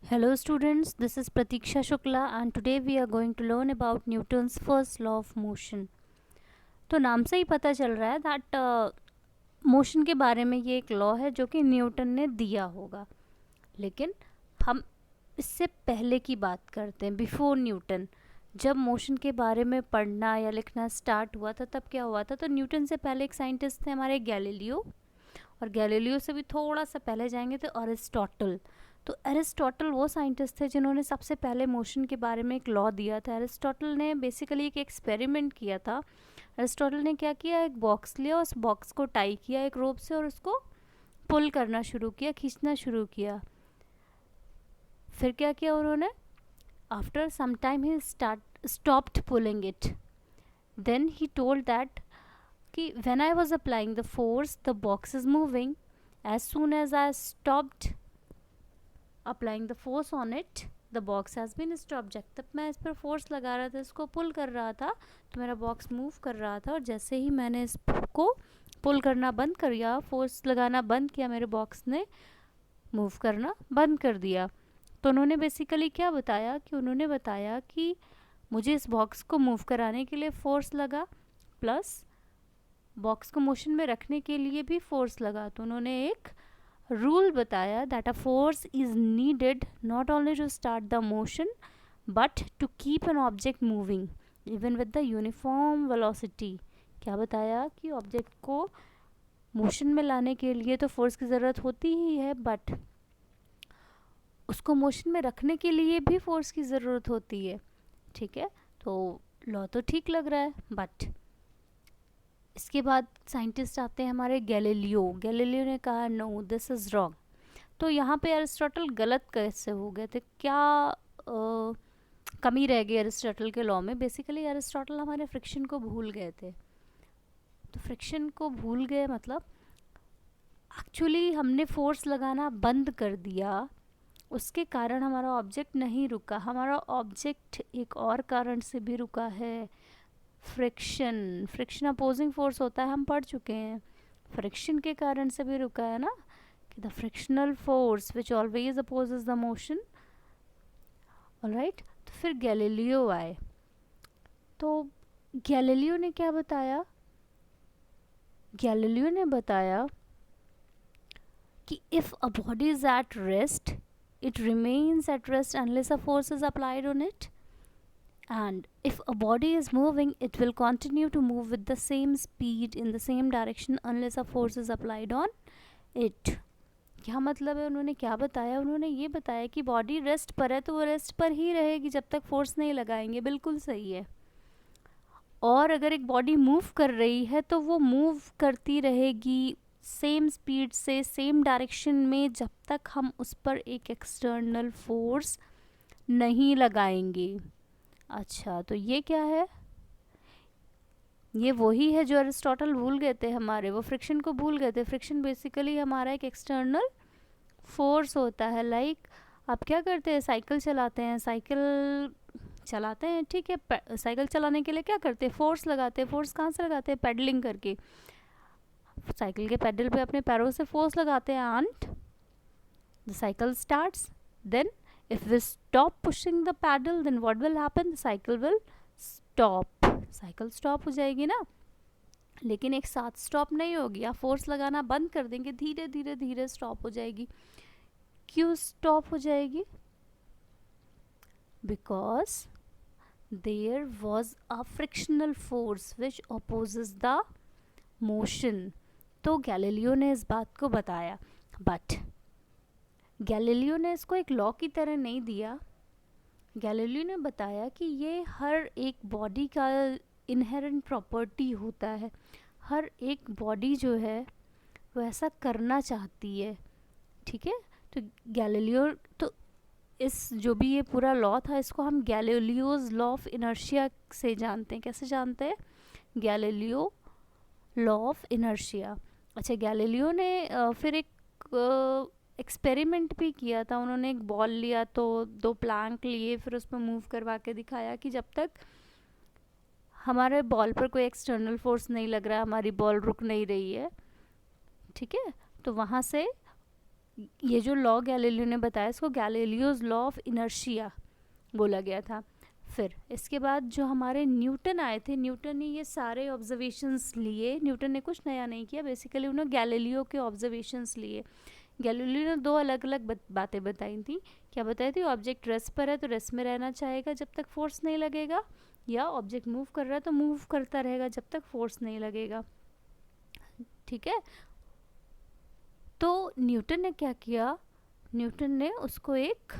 Hello students, this is Pratiksha Shukla and today we are going to learn about Newton's first law of motion. तो नाम से ही पता चल रहा है दैट मोशन के बारे में ये एक लॉ है जो कि न्यूटन ने दिया होगा, लेकिन हम इससे पहले की बात करते हैं, बिफोर न्यूटन। जब मोशन के बारे में पढ़ना या लिखना स्टार्ट हुआ था तब क्या हुआ था, तो न्यूटन से पहले एक साइंटिस्ट थे हमारे गैलीलियो, और गैलीलियो से भी थोड़ा सा पहले जाएंगे तो अरिस्टोटल। तो अरिस्टोटल वो साइंटिस्ट थे जिन्होंने सबसे पहले मोशन के बारे में एक लॉ दिया था। अरिस्टोटल ने बेसिकली एक एक्सपेरिमेंट किया था। अरिस्टोटल ने क्या किया, एक बॉक्स लिया, उस बॉक्स को टाई किया एक रोप से और उसको पुल करना शुरू किया, खींचना शुरू किया। फिर क्या किया उन्होंने, after some time he stopped pulling it. Then he told that कि when I was applying the force the box is moving, as soon as I stopped applying the force on it the box has been stop. जब तक मैं इस पर force लगा रहा था, इसको पुल कर रहा था, तो मेरा बॉक्स मूव कर रहा था, और जैसे ही मैंने इसको पुल करना बंद कर दिया, फोर्स लगाना बंद किया, मेरे बॉक्स ने मूव करना बंद कर दिया। तो उन्होंने बेसिकली क्या बताया कि उन्होंने बताया कि मुझे इस बॉक्स को मूव कराने के लिए फोर्स लगा, प्लस बॉक्स को मोशन में रखने के लिए भी फोर्स लगा। तो उन्होंने एक रूल बताया that a force is needed not only to start the motion but to keep an object moving even with the uniform velocity. क्या बताया कि ऑब्जेक्ट को मोशन में लाने के लिए तो फोर्स की ज़रूरत होती ही है, बट उसको मोशन में रखने के लिए भी फोर्स की ज़रूरत होती है। ठीक है, तो लॉ तो ठीक लग रहा है, बट इसके बाद साइंटिस्ट आते हैं हमारे गैलीलियो। गैलीलियो ने कहा नो दिस इज़ रॉन्ग। तो यहाँ पे अरिस्टोटल गलत कैसे हो गए थे, क्या कमी रह गई अरिस्टोटल के लॉ में। बेसिकली अरिस्टोटल हमारे फ्रिक्शन को भूल गए थे। तो फ्रिक्शन को भूल गए मतलब एक्चुअली हमने फोर्स लगाना बंद कर दिया, उसके कारण हमारा ऑब्जेक्ट नहीं रुका। हमारा ऑब्जेक्ट एक और कारण से भी रुका है, फ्रिक्शन। फ्रिक्शन अपोजिंग फोर्स होता है, हम पढ़ चुके हैं। फ्रिक्शन के कारण से भी रुका है ना, कि the frictional force which always opposes the motion. Alright, तो फिर गैलीलियो आए। तो गैलीलियो ने क्या बताया, गैलीलियो ने बताया कि if a body is at rest it remains at rest unless a force is applied on it, and if a body is moving it will continue to move with the same speed in the same direction unless a force is applied on it। क्या मतलब है, उन्होंने क्या बताया, उन्होंने ये बताया कि बॉडी रेस्ट पर है तो वो रेस्ट पर ही रहेगी जब तक फोर्स नहीं लगाएंगे। बिल्कुल सही है। और अगर एक बॉडी मूव कर रही है तो वो मूव करती रहेगी सेम स्पीड से, सेम डायरेक्शन में, जब तक हम उस पर एक एक्सटर्नल फोर्स नहीं लगाएंगे। अच्छा, तो ये क्या है, ये वही है जो अरिस्टोटल भूल गए थे हमारे, वो फ्रिक्शन को भूल गए थे। फ्रिक्शन बेसिकली हमारा एक एक्सटर्नल फोर्स होता है। लाइक आप क्या करते हैं, साइकिल चलाते हैं, साइकिल चलाते हैं, ठीक है, साइकिल चलाने के लिए क्या करते हैं, फोर्स लगाते हैं। फोर्स कहाँ से लगाते हैं, पेडलिंग करके, साइकिल के पेडल पे अपने पैरों से फोर्स लगाते हैं, and the cycle starts. Then if we stop pushing the pedal then what will happen, the cycle will stop. Cycle stop हो जाएगी ना, लेकिन एक साथ स्टॉप नहीं होगी। आप फोर्स लगाना बंद कर देंगे, धीरे धीरे धीरे स्टॉप हो जाएगी। क्यों स्टॉप हो जाएगी, because there was a frictional force which opposes the motion। तो गैलीलियो ने इस बात को बताया, बट गैलीलियो ने इसको एक लॉ की तरह नहीं दिया। गैलीलियो ने बताया कि ये हर एक बॉडी का इनहेरेंट प्रॉपर्टी होता है। हर एक बॉडी जो है वो ऐसा करना चाहती है। ठीक है, तो गैलीलियो, तो इस जो भी ये पूरा लॉ था इसको हम गैलीलियोज लॉ ऑफ इनर्शिया से जानते हैं। कैसे जानते हैं, गैलीलियो लॉ ऑफ इनर्शिया। अच्छा, गैलीलियो ने फिर एक एक्सपेरिमेंट भी किया था। उन्होंने एक बॉल लिया, तो 2 प्लैंक लिए, फिर उस पर मूव करवा के दिखाया कि जब तक हमारे बॉल पर कोई एक्सटर्नल फोर्स नहीं लग रहा, हमारी बॉल रुक नहीं रही है। ठीक है, तो वहाँ से ये जो लॉ गैलीलियो ने बताया इसको गैलीलियोज लॉ ऑफ इनर्शिया बोला गया था। फिर इसके बाद जो हमारे न्यूटन आए थे, न्यूटन ने ये सारे ऑब्जर्वेशंस लिए। न्यूटन ने कुछ नया नहीं किया, बेसिकली उन्होंने गैलीलियो के ऑब्जर्वेशंस लिए। गैलीलियो ने दो अलग अलग बातें बताई थी। क्या बताई थी? ऑब्जेक्ट रेस्ट पर है तो रेस्ट में रहना चाहेगा जब तक फोर्स नहीं लगेगा, या ऑब्जेक्ट मूव कर रहा है तो मूव करता रहेगा जब तक फोर्स नहीं लगेगा। ठीक है, तो न्यूटन ने क्या किया, न्यूटन ने उसको एक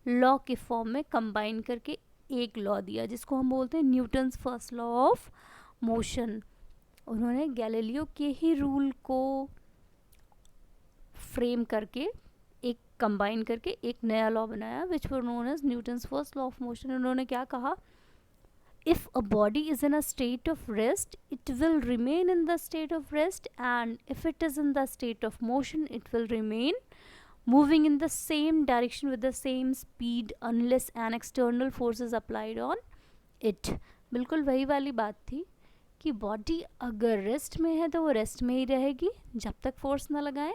लॉ के फॉर्म में कंबाइन करके एक लॉ दिया जिसको हम बोलते हैं Newton's first law of motion. उन्होंने गैलीलियो के ही रूल को फ्रेम करके एक कंबाइन करके एक नया लॉ बनाया which were known as Newton's first law of motion. उन्होंने क्या कहा, if a body is in a state of rest it will remain in the state of rest, and if it is in the state of motion it will remain moving in the same direction with the same speed unless an external force is applied on it। बिल्कुल वही वाली बात थी कि body अगर rest में है तो वो रेस्ट में ही रहेगी जब तक फोर्स ना लगाए,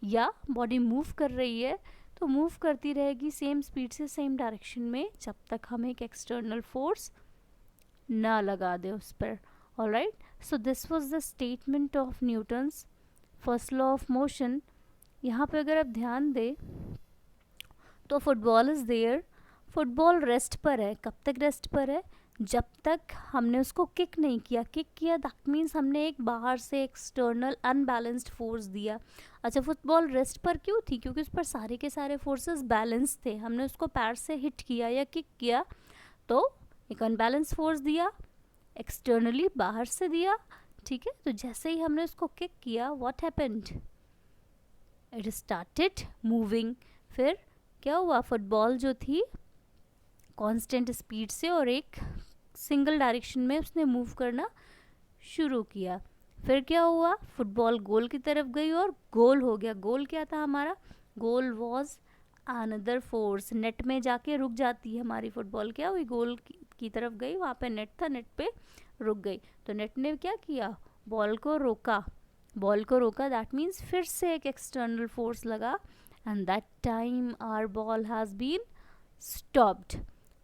या बॉडी मूव कर रही है तो मूव करती रहेगी सेम स्पीड से सेम डायरेक्शन में जब तक हम एक एक्सटर्नल फोर्स ना लगा दे उस पर। Alright, so this was the statement of Newton's first law of motion. यहाँ पे अगर आप ध्यान दें तो football is there, football rest पर है। कब तक रेस्ट पर है? जब तक हमने उसको किक नहीं किया। किक किया दैट मीन्स हमने एक बाहर से एक्सटर्नल अनबैलेंस्ड फोर्स दिया। अच्छा, फुटबॉल रेस्ट पर क्यों थी? क्योंकि उस पर सारे के सारे फोर्सेस बैलेंस थे। हमने उसको पैर से हिट किया या किक किया तो एक अनबैलेंस फोर्स दिया, एक्सटर्नली बाहर से दिया। ठीक है, तो जैसे ही हमने उसको किक किया what happened, it started moving. फिर क्या हुआ, फुटबॉल जो थी कांस्टेंट स्पीड से और एक सिंगल डायरेक्शन में उसने मूव करना शुरू किया। फिर क्या हुआ, फुटबॉल गोल की तरफ गई और गोल हो गया। गोल क्या था हमारा? Goal was another force. Net में जाके रुक जाती है हमारी फुटबॉल। क्या हुई, गोल की तरफ गई, वहाँ पे नेट था, नेट पे रुक गई। तो नेट ने क्या किया, बॉल को रोका। बॉल को रोका दैट मीन्स फिर से एक एक्सटर्नल फोर्स लगा and that time our ball has been stopped.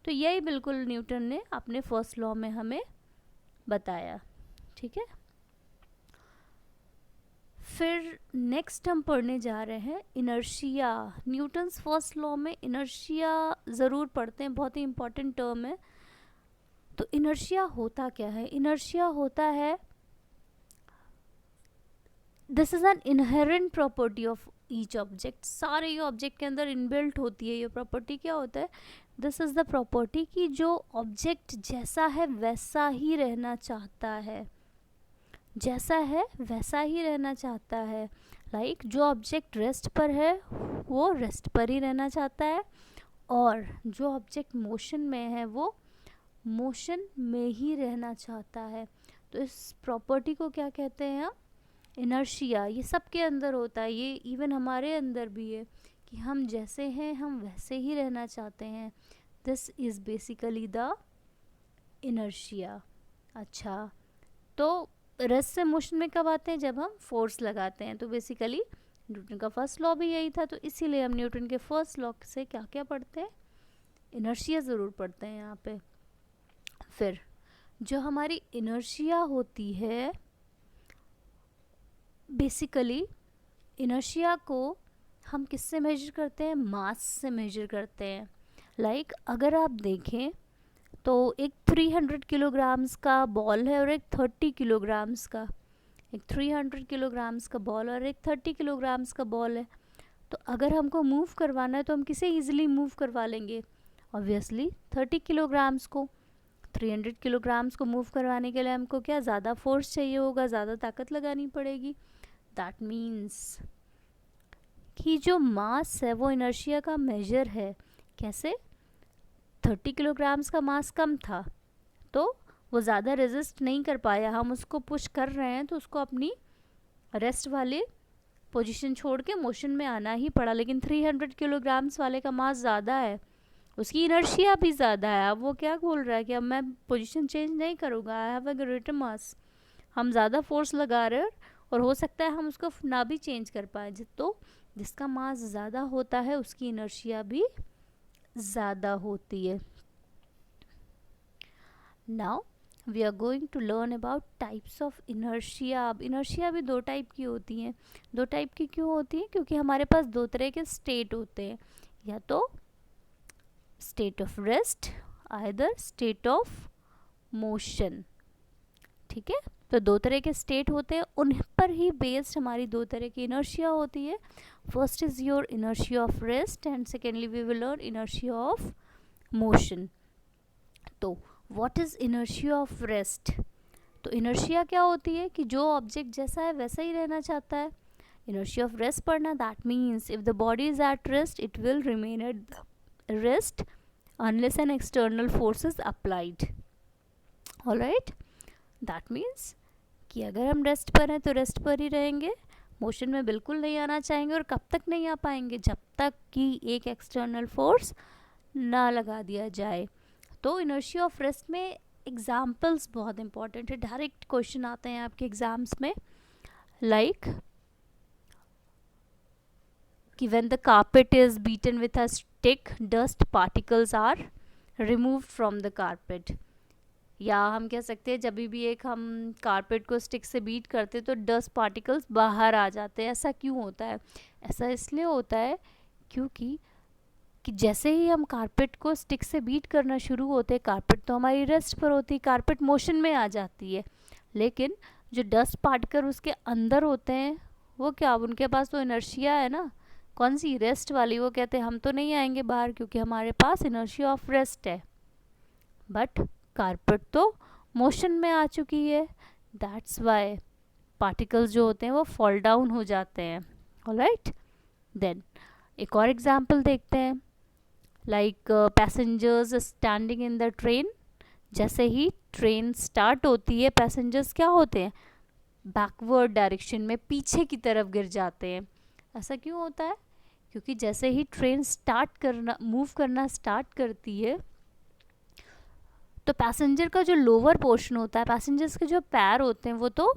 तो यही बिल्कुल न्यूटन ने अपने फर्स्ट लॉ में हमें बताया। ठीक है, फिर नेक्स्ट हम पढ़ने जा रहे हैं इनर्शिया। न्यूटन्स फर्स्ट लॉ में इनर्शिया ज़रूर पढ़ते हैं, बहुत ही इंपॉर्टेंट टर्म है। तो इनर्शिया होता क्या है? इनर्शिया होता है, this is an inherent property of each object. सारे ये ऑब्जेक्ट के अंदर इनबिल्ट होती है ये प्रॉपर्टी। क्या होता है? दिस इज़ द प्रॉपर्टी कि जो ऑब्जेक्ट जैसा है वैसा ही रहना चाहता है, जैसा है वैसा ही रहना चाहता है। लाइक जो ऑब्जेक्ट रेस्ट पर है वो रेस्ट पर ही रहना चाहता है, और जो ऑब्जेक्ट मोशन में है वो मोशन में ही रहना चाहता है। तो इस प्रॉपर्टी को क्या कहते हैं हम? इनर्शिया। ये सबके अंदर होता है, ये इवन हमारे अंदर भी है कि हम जैसे हैं हम वैसे ही रहना चाहते हैं। This is basically the inertia. अच्छा, तो रेस्ट से मोशन में कब आते हैं? जब हम फोर्स लगाते हैं। तो बेसिकली न्यूटन का फर्स्ट लॉ भी यही था, तो इसीलिए हम न्यूटन के फर्स्ट लॉ से क्या क्या पढ़ते हैं? इनर्शिया ज़रूर पढ़ते हैं यहाँ पे। फिर जो हमारी इनर्शिया होती है, बेसिकली इनर्शिया को हम किससे मेजर करते हैं? मास से मेजर करते हैं। लाइक अगर आप देखें तो एक 300 किलोग्राम्स का बॉल है और एक 30 किलोग्राम्स का, एक 300 किलोग्राम्स का बॉल और एक 30 किलोग्राम्स का बॉल है। तो अगर हमको मूव करवाना है तो हम किसे ईजिली मूव करवा लेंगे? ऑब्वियसली 30 किलोग्राम्स को। 300 किलोग्राम्स को मूव करवाने के लिए हमको क्या ज़्यादा फोर्स चाहिए होगा, ज़्यादा ताकत लगानी पड़ेगी। दैट मीन्स कि जो मास है वो इनर्शिया का मेजर है। कैसे? 30 किलोग्राम्स का मास कम था तो वो ज़्यादा रेजिस्ट नहीं कर पाया, हम उसको पुश कर रहे हैं तो उसको अपनी रेस्ट वाले पोजीशन छोड़ के मोशन में आना ही पड़ा। लेकिन 300 किलोग्राम्स वाले का मास ज़्यादा है, उसकी इनर्शिया भी ज़्यादा है। अब वो क्या बोल रहा है कि अब मैं पोजीशन चेंज नहीं करूँगा, आई हैव अ ग्रेटर मास। हम ज़्यादा फोर्स लगा रहे हैं और हो सकता है हम उसको ना भी चेंज कर पाए। तो जिसका मास ज़्यादा होता है उसकी इनर्शिया भी ज़्यादा होती है. Now we are going to learn about types of inertia. अब इनर्शिया भी दो टाइप की होती हैं. दो टाइप की क्यों होती हैं? क्योंकि हमारे पास दो तरह के स्टेट होते हैं, या तो state of rest, either state of motion. ठीक है, तो दो तरह के स्टेट होते हैं, उन पर ही बेस्ड हमारी दो तरह की इनर्शिया होती है. First is your inertia of rest and secondly we will learn inertia of motion. तो what is inertia of rest? तो इनर्शिया क्या होती है कि जो ऑब्जेक्ट जैसा है वैसा ही रहना चाहता है. इनर्शिया ऑफ रेस्ट पढ़ना, that means if the body is at rest it will remain at rest unless an external force is applied. Alright, that means कि अगर हम रेस्ट पर हैं तो रेस्ट पर ही रहेंगे, मोशन में बिल्कुल नहीं आना चाहेंगे. और कब तक नहीं आ पाएंगे? जब तक कि एक एक्सटर्नल फोर्स ना लगा दिया जाए. तो इनर्शिया ऑफ रेस्ट में एग्जाम्पल्स बहुत इंपॉर्टेंट है. डायरेक्ट क्वेश्चन आते हैं आपके एग्जाम्स में, लाइक कि when the carpet is beaten with a stick, dust particles are removed from the carpet. या हम कह सकते हैं जब भी एक हम कारपेट को स्टिक से बीट करते तो डस्ट पार्टिकल्स बाहर आ जाते हैं. ऐसा क्यों होता है? ऐसा इसलिए होता है क्योंकि कि जैसे ही हम कारपेट को स्टिक से बीट करना शुरू होते हैं, कारपेट तो हमारी रेस्ट पर होती है, कारपेट मोशन में आ जाती है, लेकिन जो डस्ट पार्टिकल उसके अंदर होते हैं वो क्या, उनके पास तो इनर्शिया है ना, कौन सी, रेस्ट वाली. वो कहते हैं हम तो नहीं आएंगे बाहर क्योंकि हमारे पास इनर्शिया ऑफ रेस्ट है. बट कारपेट तो मोशन में आ चुकी है, दैट्स वाई पार्टिकल्स जो होते हैं वो फॉल डाउन हो जाते हैं. ऑलराइट, देन एक और एग्जांपल देखते हैं, like passengers standing in the train. जैसे ही ट्रेन स्टार्ट होती है, पैसेंजर्स क्या होते हैं, बैकवर्ड डायरेक्शन में पीछे की तरफ गिर जाते हैं. ऐसा क्यों होता है? क्योंकि जैसे ही ट्रेन स्टार्ट करना, मूव करना स्टार्ट करती है, तो पैसेंजर का जो लोअर पोर्शन होता है, पैसेंजर्स के जो पैर होते हैं वो तो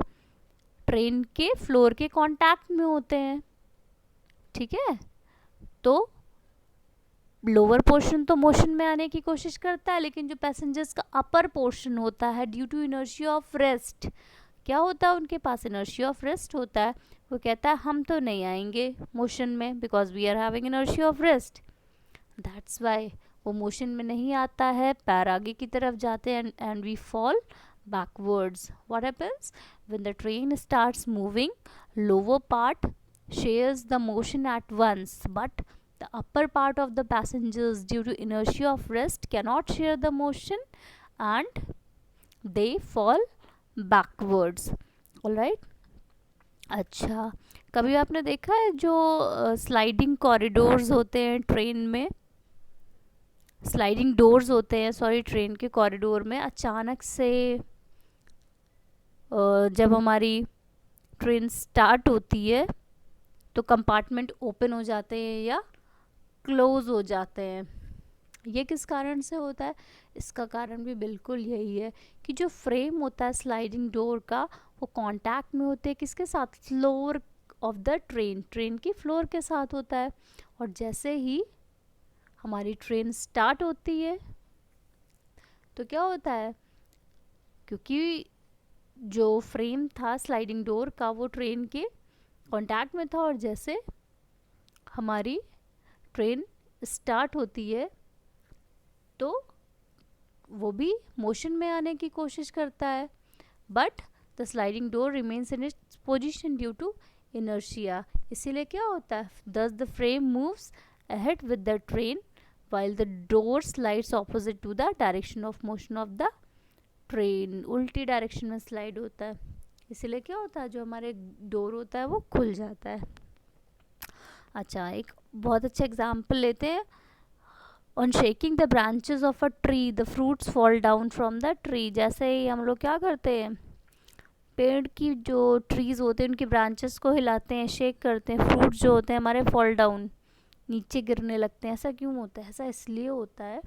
ट्रेन के फ्लोर के कांटेक्ट में होते हैं. ठीक है, तो लोअर पोर्शन तो मोशन में आने की कोशिश करता है, लेकिन जो पैसेंजर्स का अपर पोर्शन होता है, due to inertia of rest, क्या होता है, उनके पास इनर्शिया ऑफ रेस्ट होता है. वो कहता है हम तो नहीं आएंगे मोशन में because we are having inertia of rest. That's why वो मोशन में नहीं आता है, पैर आगे की तरफ जाते हैं and we fall backwards. What happens when the train starts moving? Lower part shares the motion at once, but the upper part of the passengers, due to inertia of rest, cannot share the motion and they fall backwards. All right. अच्छा, कभी आपने देखा है जो sliding corridors होते हैं train में, sliding doors होते हैं, सॉरी, ट्रेन के कॉरिडोर में अचानक से जब हमारी ट्रेन स्टार्ट होती है तो कंपार्टमेंट ओपन हो जाते हैं या क्लोज हो जाते हैं. ये किस कारण से होता है? इसका कारण भी बिल्कुल यही है कि जो फ्रेम होता है स्लाइडिंग डोर का, वो कांटेक्ट में होते हैं किसके साथ, floor of the train, train की फ्लोर के साथ होता है. और जैसे ही हमारी ट्रेन स्टार्ट होती है तो क्या होता है, क्योंकि जो फ्रेम था स्लाइडिंग डोर का वो ट्रेन के कांटेक्ट में था, और जैसे हमारी ट्रेन स्टार्ट होती है तो वो भी मोशन में आने की कोशिश करता है, but the sliding door remains in its position due to inertia. इसीलिए क्या होता है, thus the frame moves ahead with the train while the door slides opposite to the direction of motion of the train. उल्टी direction में slide होता है, इसीलिए क्या होता है, जो हमारे डोर होता है वो खुल जाता है. अच्छा, एक बहुत अच्छा एग्जाम्पल लेते हैं. On shaking the branches of a tree the fruits fall down from the tree. जैसे ही हम लोग क्या करते हैं, पेड़ की जो ट्रीज होते हैं उनकी ब्रांचेस को हिलाते हैं, शेक करते हैं, फ्रूट्स जो होते हैं हमारे फॉल डाउन, नीचे गिरने लगते हैं. ऐसा क्यों होता है? ऐसा इसलिए होता है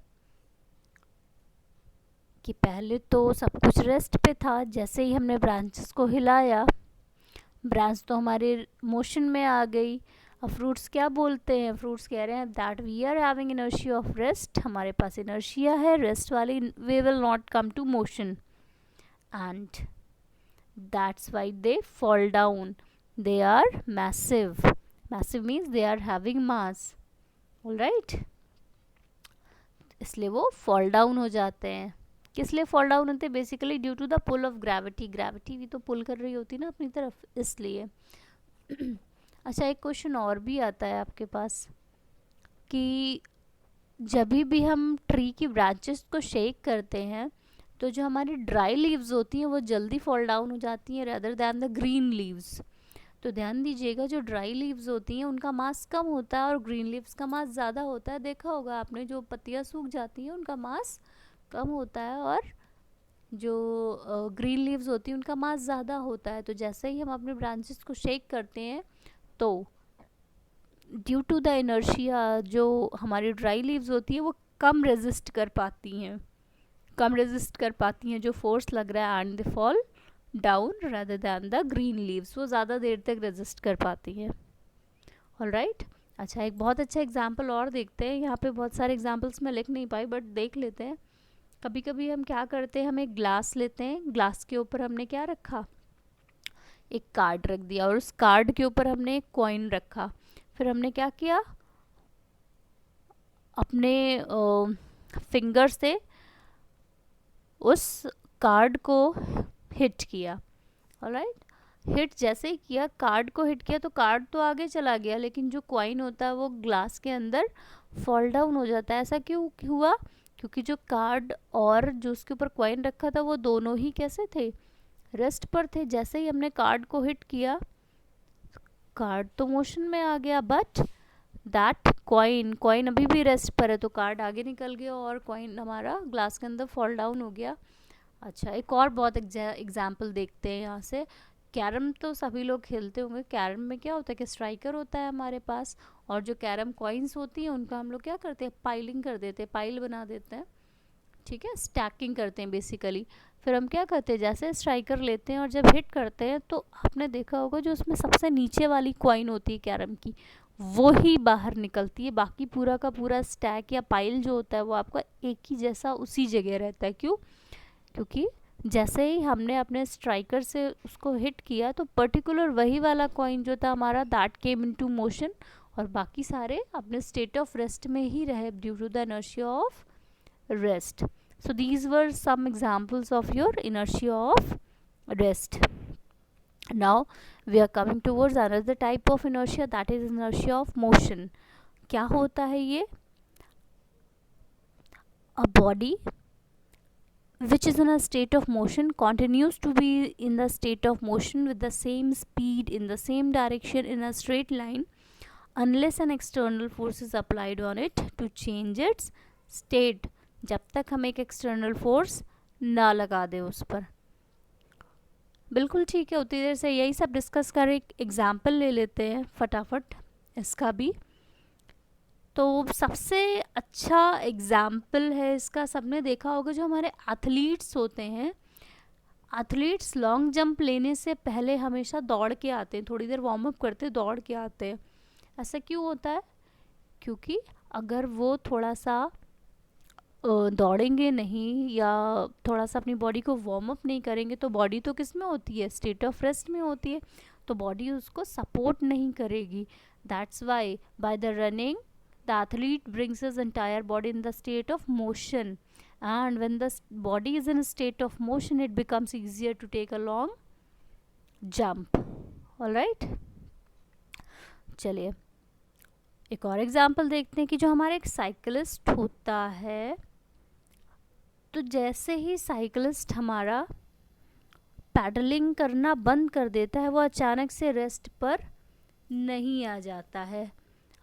कि पहले तो सब कुछ रेस्ट पे था, जैसे ही हमने ब्रांचेस को हिलाया, ब्रांच तो हमारे मोशन में आ गई. अब फ्रूट्स क्या बोलते हैं, फ्रूट्स कह रहे हैं that we are having inertia of rest, हमारे पास इनर्शिया है रेस्ट वाली, we will not come to motion and that's why they fall down, they are massive, massive means they are having mass, alright, इसलिए वो fall down हो जाते हैं। किस लिए फॉल डाउन होते हैं, basically due to the pull of gravity, gravity भी तो पुल कर रही होती है ना अपनी तरफ, इसलिए। अच्छा, एक क्वेश्चन और भी आता है आपके पास कि जब भी हम ट्री की ब्रांचेस को शेक करते हैं तो जो हमारी ड्राई लीव्स होती हैं वो जल्दी फॉल डाउन हो जाती हैं rather than the green leaves. तो ध्यान दीजिएगा, जो ड्राई लीव्स होती हैं उनका मास कम होता है और ग्रीन लीव्स का मास ज़्यादा होता है। देखा होगा आपने, जो पत्तियां सूख जाती हैं उनका मास कम होता है और जो ग्रीन लीव्स होती हैं उनका मास ज़्यादा होता है। तो जैसे ही हम अपने ब्रांचेस को शेक करते हैं तो ड्यू टू द इनर्शिया जो हमारी ड्राई लीव्स होती है वो कम रेजिस्ट कर पाती हैं, कम रेजिस्ट कर पाती हैं जो फोर्स लग रहा है, and they fall down rather than the green leaves, वो ज़्यादा देर तक रेजिस्ट कर पाती हैं। ऑलराइट, अच्छा एक बहुत अच्छा एग्जांपल और देखते हैं। यहाँ पे बहुत सारे एग्जांपल्स मैं लिख नहीं पाई बट देख लेते हैं। कभी कभी हम क्या करते हैं, हम एक ग्लास लेते हैं, ग्लास के ऊपर हमने क्या रखा, एक कार्ड रख दिया और उस कार्ड के ऊपर हमने एक कॉइन रखा। फिर हमने क्या किया, अपने फिंगर से उस कार्ड को हिट किया। ऑलराइट, हिट जैसे ही किया, कार्ड को हिट किया तो कार्ड तो आगे चला गया, लेकिन जो कॉइन होता है वो ग्लास के अंदर फॉल डाउन हो जाता है। ऐसा क्यों हुआ, क्योंकि जो कार्ड और जो उसके ऊपर कॉइन रखा था वो दोनों ही कैसे थे, रेस्ट पर थे। जैसे ही हमने कार्ड को हिट किया, कार्ड तो मोशन में आ गया बट दैट कॉइन अभी भी रेस्ट पर है, तो कार्ड आगे निकल गया और कॉइन हमारा ग्लास के अंदर फॉल डाउन हो गया। अच्छा, एक और बहुत एग्जाम्पल देखते हैं यहाँ से। कैरम तो सभी लोग खेलते होंगे। कैरम में क्या होता है कि स्ट्राइकर होता है हमारे पास, और जो कैरम कॉइन्स होती हैं उनका हम लोग क्या करते हैं, पाइलिंग कर देते हैं, पाइल बना देते हैं, ठीक है, स्टैकिंग करते हैं बेसिकली। फिर हम क्या करते हैं, जैसे स्ट्राइकर लेते हैं और जब हिट करते हैं तो आपने देखा होगा जो उसमें सबसे नीचे वाली कॉइन होती है कैरम की, वो ही बाहर निकलती है। बाकी पूरा का पूरा स्टैक या पाइल जो होता है वो आपका एक ही जैसा उसी जगह रहता है। क्यों, क्योंकि जैसे ही हमने अपने स्ट्राइकर से उसको हिट किया तो पर्टिकुलर वही वाला कॉइन जो था हमारा, दैट केम इनटू मोशन, और बाकी सारे अपने स्टेट ऑफ रेस्ट में ही रहे due to the inertia of rest. So these were some examples of your inertia of rest. Now we are coming towards another type of inertia, that is inertia of motion. क्या होता है ये, a body which is in a state of motion continues to be in the state of motion with the same speed in the same direction in a straight line unless an external force is applied on it to change its state, जब तक हम एक external force ना लगा दें उस पर। बिल्कुल ठीक है, उतनी देर से यही सब डिस्कस कर, एक एग्जाम्पल ले लेते हैं फटाफट इसका भी। तो सबसे अच्छा एग्जाम्पल है इसका, सबने देखा होगा, जो हमारे एथलीट्स होते हैं, एथलीट्स लॉन्ग जंप लेने से पहले हमेशा दौड़ के आते हैं, थोड़ी देर वार्म अप करते दौड़ के आते हैं। ऐसा क्यों होता है, क्योंकि अगर वो थोड़ा सा दौड़ेंगे नहीं या थोड़ा सा अपनी बॉडी को वार्म अप नहीं करेंगे तो बॉडी तो किस में होती है, स्टेट ऑफ रेस्ट में होती है, तो बॉडी उसको सपोर्ट नहीं करेगी। That's why by the running the athlete brings his entire body in the state of motion, and when the body is in state of motion it becomes easier to take a long jump. Alright, चलिए एक और example देखते हैं कि जो हमारा एक cyclist होता है, तो जैसे ही साइकिलिस्ट हमारा पैडलिंग करना बंद कर देता है वो अचानक से रेस्ट पर नहीं आ जाता है,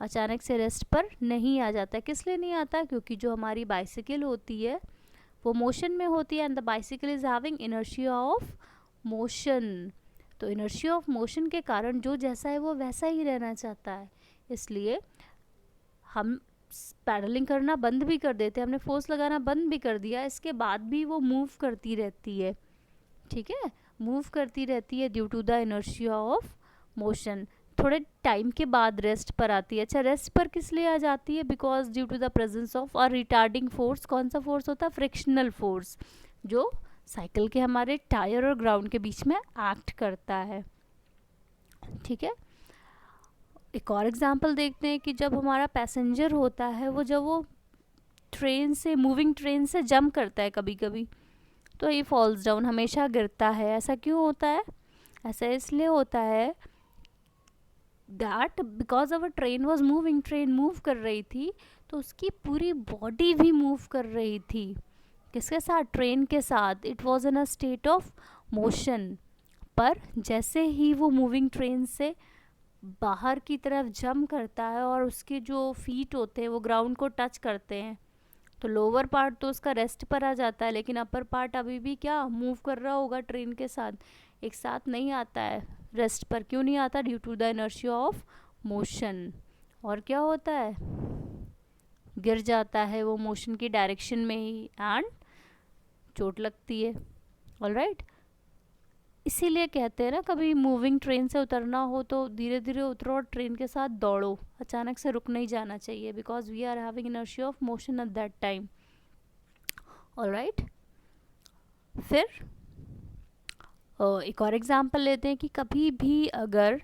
अचानक से रेस्ट पर नहीं आ जाता है। किस लिए नहीं आता, क्योंकि जो हमारी बाइसिकल होती है वो मोशन में होती है, and the bicycle is having inertia of motion. तो इनर्शिया ऑफ मोशन के कारण जो जैसा है वो वैसा ही रहना चाहता है, इसलिए हम पैडलिंग करना बंद भी कर देते हैं, हमने फोर्स लगाना बंद भी कर दिया, इसके बाद भी वो मूव करती रहती है, ठीक है, मूव करती रहती है due to the inertia of motion. थोड़े टाइम के बाद रेस्ट पर आती है। अच्छा, रेस्ट पर किस लिए आ जाती है? Because due to the presence of a retarding force. कौन सा फोर्स होता है? फ्रिक्शनल फोर्स, जो साइकिल के हमारे टायर और ग्राउंड के बीच में एक्ट करता है। ठीक है, एक और एग्जांपल देखते हैं कि जब हमारा पैसेंजर होता है वो जब वो ट्रेन से, मूविंग ट्रेन से जंप करता है कभी कभी, तो ये फॉल्स डाउन, हमेशा गिरता है। ऐसा क्यों होता है? ऐसा इसलिए होता है that because our train was moving, train move कर रही थी तो उसकी पूरी बॉडी भी मूव कर रही थी। किसके साथ? ट्रेन के साथ। It was in a state of motion. पर जैसे ही वो मूविंग ट्रेन से बाहर की तरफ जंप करता है और उसके जो फीट होते हैं वो ग्राउंड को टच करते हैं, तो लोअर पार्ट तो उसका रेस्ट पर आ जाता है, लेकिन अपर पार्ट अभी भी क्या मूव कर रहा होगा ट्रेन के साथ, एक साथ नहीं आता है रेस्ट पर। क्यों नहीं आता? Due to the inertia of motion. और क्या होता है? गिर जाता है वो मोशन की डायरेक्शन में ही एंड चोट लगती है। ऑलराइट, इसीलिए कहते हैं ना, कभी मूविंग ट्रेन से उतरना हो तो धीरे धीरे उतरो और ट्रेन के साथ दौड़ो, अचानक से रुक नहीं जाना चाहिए, because we are having inertia of motion at that time. Alright, फिर एक और एग्जांपल लेते हैं कि कभी भी अगर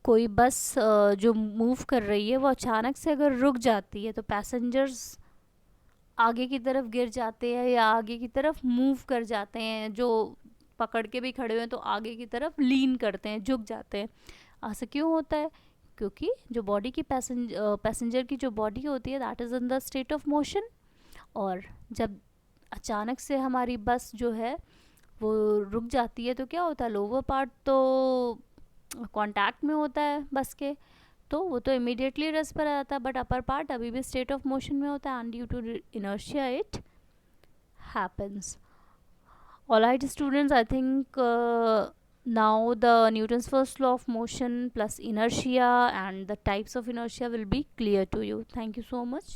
कोई बस जो मूव कर रही है वो अचानक से अगर रुक जाती है तो पैसेंजर्स आगे की तरफ गिर जाते हैं या आगे की तरफ मूव कर जाते हैं, जो पकड़ के भी खड़े हुए हैं तो आगे की तरफ लीन करते हैं, झुक जाते हैं। ऐसा क्यों होता है? क्योंकि जो बॉडी की पैसेंजर की जो बॉडी होती है that is in the state of motion, और जब अचानक से हमारी बस जो है वो रुक जाती है तो क्या होता है? लोअर पार्ट तो कांटेक्ट में होता है बस के, तो वो तो इमीडिएटली रेस्ट पर आ जाता है, बट अपर पार्ट अभी भी स्टेट ऑफ मोशन में होता है and due to inertia it happens. Alright students, I think now the Newton's first law of motion plus inertia and the types of inertia will be clear to you. Thank you so much.